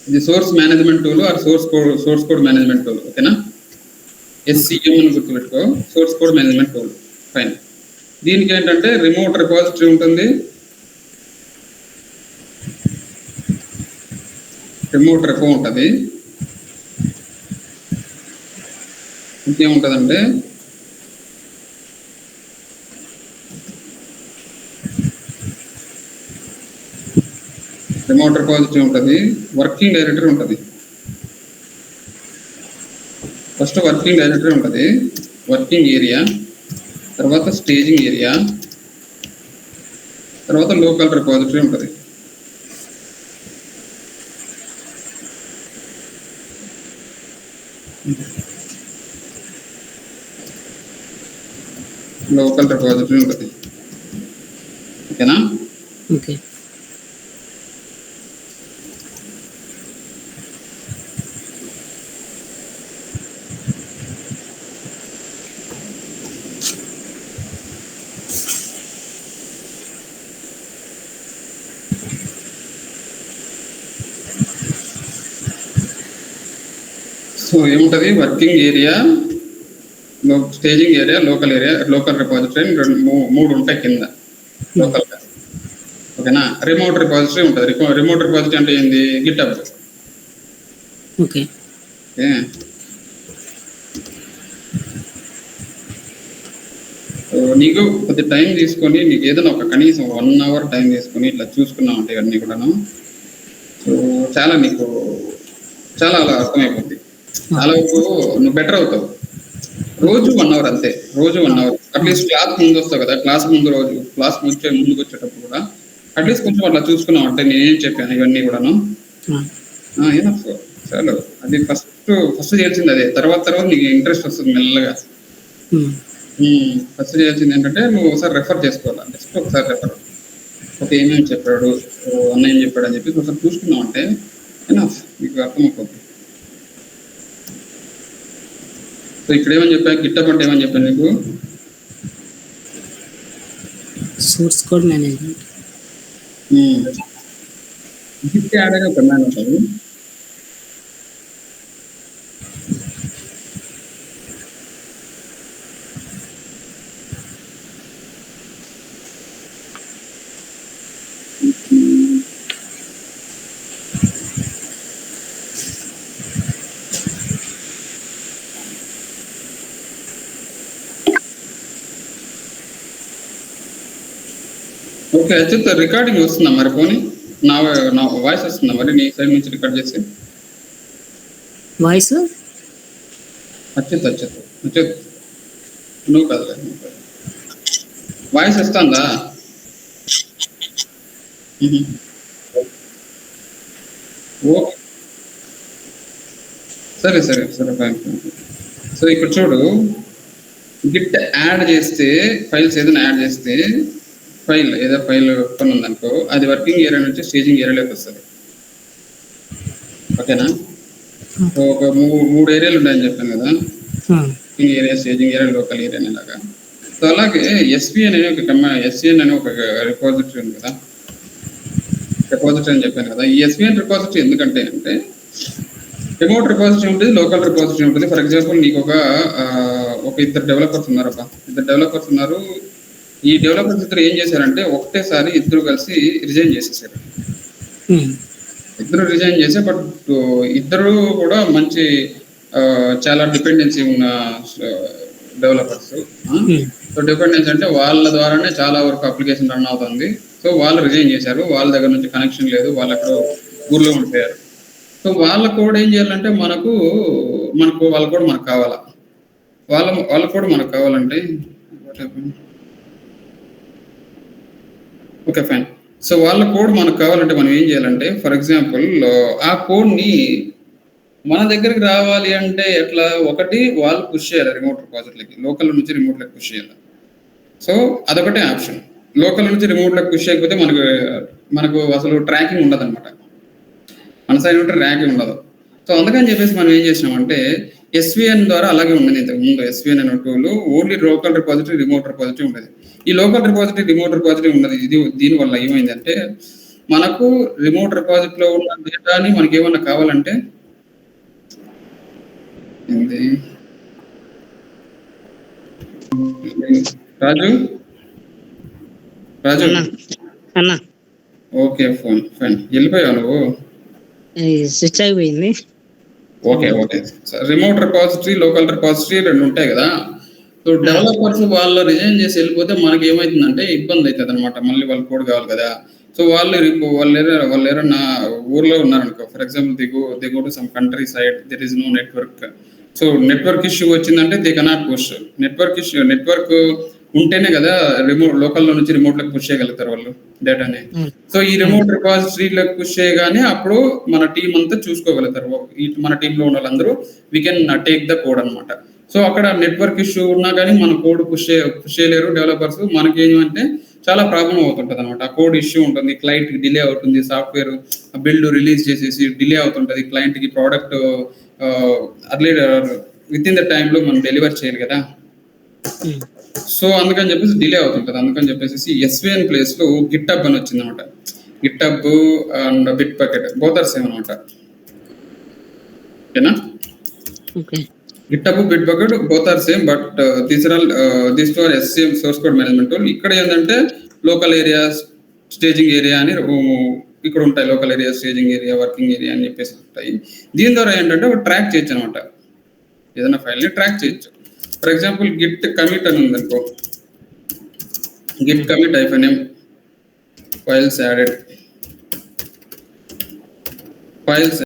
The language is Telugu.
ఇది source management tool or source code management tool. ఓకేనా, SCM అని గుర్తుపెట్టుకో, source code management tool. Fine. దీనికి ఏంటంటే రిమోట్ రిపాజిటరీ ఉంటుంది, రిమోట్ రెపో ఉంటుంది, ఇంకేముంటుందంటే రిమోట్ రిపాజిటరీ ఉంటుంది, వర్కింగ్ డైరెక్టరీ ఉంటుంది. ఫస్ట్ వర్కింగ్ డైరెక్టరీ ఉంటుంది, వర్కింగ్ ఏరియా, తర్వాత స్టేజింగ్ ఏరియా, తర్వాత లోకల్ రిపాజిటరీ ఉంటుంది. లోకల్ రిపాజిటరీ ఉంటుంది. ఓకేనా? ఓకే. సో ఏముంటుంది? Working area, staging area, local repository అని మూడు ఉంటాయి కింద లోకల్గా. ఓకేనా? రిమోట్ రిపాజిటరీ ఉంటుంది. రిమోట్ రిపాజిటరీ అంటే ఏంది? గిట్హబ్. ఓకే. నీకు కొద్ది టైం తీసుకొని, నీకు ఏదైనా ఒక కనీసం 1 hour టైం తీసుకొని ఇట్లా చూసుకున్నావు అంటే ఇవన్నీ కూడాను, సో చాలా నీకు చాలా అలా అర్థమైపోద్ది. చాలా నువ్వు బెటర్ అవుతావు. రోజు 1 hour అంతే, రోజు 1 hour. అట్లీస్ట్ క్లాస్ ముందు వస్తావు కదా, క్లాస్ ముందుకు వచ్చేటప్పుడు కూడా అట్లీస్ట్ కొంచెం అట్లా చూసుకున్నావు అంటే నేనేం చెప్పాను ఇవన్నీ కూడాను చాలు. అది ఫస్ట్ చేయాల్సింది అదే. తర్వాత నీకు ఇంట్రెస్ట్ వస్తుంది మెల్లగా. ఫస్ట్ చేయాల్సింది ఏంటంటే నువ్వు ఒకసారి రెఫర్ చేసుకోవాలి, జస్ట్ ఒకసారి రెఫర్. ఓకే, ఏమేమి చెప్పాడు, అన్న ఏం చెప్పాడు అని చెప్పి ఒకసారి చూసుకున్నావు అంటే నీకు అర్థమైపోతుంది. సో ఇక్కడ ఏమని చెప్పా, గిట్టప్ అంటే ఏమని చెప్పాను నీకు? Source code management. Git add అనే కమాండ్ ఉంటుంది. ఓకే అచ్యుత్, రికార్డింగ్ వస్తుందా మరి? పోనీ నా వాయిస్ వస్తుందా మరి నీ సైడ్ నుంచి రికార్డ్ చేసి? వాయిస్ అచ్యుత్ నువ్వు కాదు, వాయిస్ వస్తుందా? ఓకే, సరే ఫైన్. సో ఇక్కడ చూడు, గిట్ యాడ్ చేస్తే, ఫైల్స్ ఏదైనా యాడ్ చేస్తే, ఫైల్ కొన్ని ఉందనుకో, అది వర్కింగ్ ఏరియా నుంచి స్టేజింగ్ ఏరియాలోకి వస్తుంది. ఓకేనా? సో ఒక 3 ఏరియాలు ఉన్నాయని చెప్పాను కదా, working area, staging area, local area అనేలాగా. సో అలాగే SVN అనే ఒక రిపాజిటరీ ఉంది కదా, రిపాజిటరీ అని చెప్పాను కదా. ఈ SVN రిపాజిటరీ ఎందుకంటే అంటే రిమోట్ రిపాజిటరీ ఉంటుంది, లోకల్ రిపాజిటరీ ఉంటుంది. ఫర్ ఎగ్జాంపుల్ నీకు ఒక ఇద్దరు డెవలపర్స్ ఉన్నారు. ఈ డెవలపర్స్ ఇద్దరు ఏం చేశారంటే ఒకటేసారి ఇద్దరు కలిసి రిజైన్ చేసేసారు. బట్ ఇద్దరు కూడా మంచి చాలా డిపెండెన్సీ ఉన్న డెవలపర్స్. సో డిపెండెన్సీ అంటే వాళ్ళ ద్వారానే చాలా వరకు అప్లికేషన్ రన్ అవుతుంది. సో వాళ్ళు రిజైన్ చేశారు, వాళ్ళ దగ్గర నుంచి కనెక్షన్ లేదు, వాళ్ళు అక్కడ ఊర్లో ఉండిపోయారు. సో వాళ్ళ కోడ్ ఏం చేయాలంటే వాళ్ళ కోడ్ మనకు కావాలా, వాళ్ళ కోడ్ మనకు కావాలంటే ఓకే ఫైన్. సో వాళ్ళ కోడ్ మనకు కావాలంటే మనం ఏం చేయాలంటే, ఫర్ ఎగ్జాంపుల్ ఆ కోడ్ని మన దగ్గరికి రావాలి అంటే ఎట్లా? ఒకటి వాళ్ళు పుష్ చేయాలి రిమోట్ రిపాజిటరీకి, లోకల్ నుంచి రిమోట్లోకి పుష్ చేయాలి. సో అదొకటే ఆప్షన్. లోకల్ నుంచి రిమోట్లోకి పుష్ చేయకపోతే మనకు అసలు ట్రాకింగ్ ఉండదు అనమాట, మన సైడ్ ఉంటే ట్రాకింగ్ ఉండదు. సో అందుకని చెప్పేసి మనం ఏం చేసినామంటే SVN ద్వారా అలాగే ఉండేది ఇంతకు ముందు. SVN అనే tool only local repository, remote repository ఉండేది. ఈ లోకల్ రిపాజిటరీ, రిమోట్ రిపాజిటరీ ఉన్నది. దీనివల్ల ఏమైందంటే మనకు రిమోట్ రిపాజిటరీలో ఉన్న డేటాని మనకి ఏమన్నా కావాలంటే ఏంది రాజు రాజు అన్నా ఓకే ఫైన్ వెళ్ళిపోయావు నువ్వు స్విచ్ అయిపోయింది. Okay remote repository local repository రెండు ఉంటాయి కదా. సో డెవలపర్స్ వాళ్ళు రిజైన్ చేసి వెళ్ళిపోతే మనకి ఏమైతుందంటే ఇబ్బంది అవుతుంది అనమాట. మళ్ళీ వాళ్ళు కోడ్ కావాలి కదా. సో వాళ్ళు ఎవరన్నా ఊర్లో ఉన్నారనుకో, for example they go to some country side, there is no network. So network issue వచ్చిందంటే దే కెనాట్ పుష్. నెట్వర్క్ ఉంటేనే కదా లోకల్లో నుంచి రిమోట్లకు పుష్ చేయగలుగుతారు వాళ్ళు డేటాని. సో ఈ రిమోట్ రిపాజిటరీలకు పుష్ చేయగానే అప్పుడు మన టీం అంతా చూసుకోగలుగుతారు. మన టీంలో ఉన్న వాళ్ళందరూ we can take the code అనమాట. సో అక్కడ నెట్వర్క్ ఇష్యూ ఉన్నా కానీ మన కోడ్ పుష్ చేయలేరు డెవలపర్స్. మనకేమంటే చాలా ప్రాబ్లం అవుతుంటది అనమాట. ఆ కోడ్ ఇష్యూ ఉంటుంది, క్లయింట్ కి డిలే అవుతుంది, సాఫ్ట్వేర్ బిల్డ్ రిలీజ్ చేసేసి డిలే అవుతుంటది, క్లయింట్ కి product early with in the టైంలో మనం డెలివర్ చేయాలి కదా. సో అందుకని చెప్పేసి డిలే అవుతుంటది. అందుకని చెప్పేసి ఎస్విఎన్ ప్లేస్ లో గిట్హబ్ అని వచ్చింది అనమాట. GitHub and Bitbucket both are same అనమాట. ఓకేనా? GitHub Bitbucket both are same, but these two are SCM source code management tool. ఇక్కడ ఏంటంటే లోకల్ ఏరియా, స్టేజింగ్ ఏరియా అని ఇక్కడ ఉంటాయి. Local area, staging area, working area అని చెప్పేసి ఉంటాయి. దీని ద్వారా ఏంటంటే ఒక ట్రాక్ చేయొచ్చు అనమాట. ఏదైనా ఫైల్ ని ట్రాక్ చేయొచ్చు. ఫర్ ఎగ్జాంపుల్ గిట్ కమిట్ అని ఉంది అనుకో, Git commit -m files added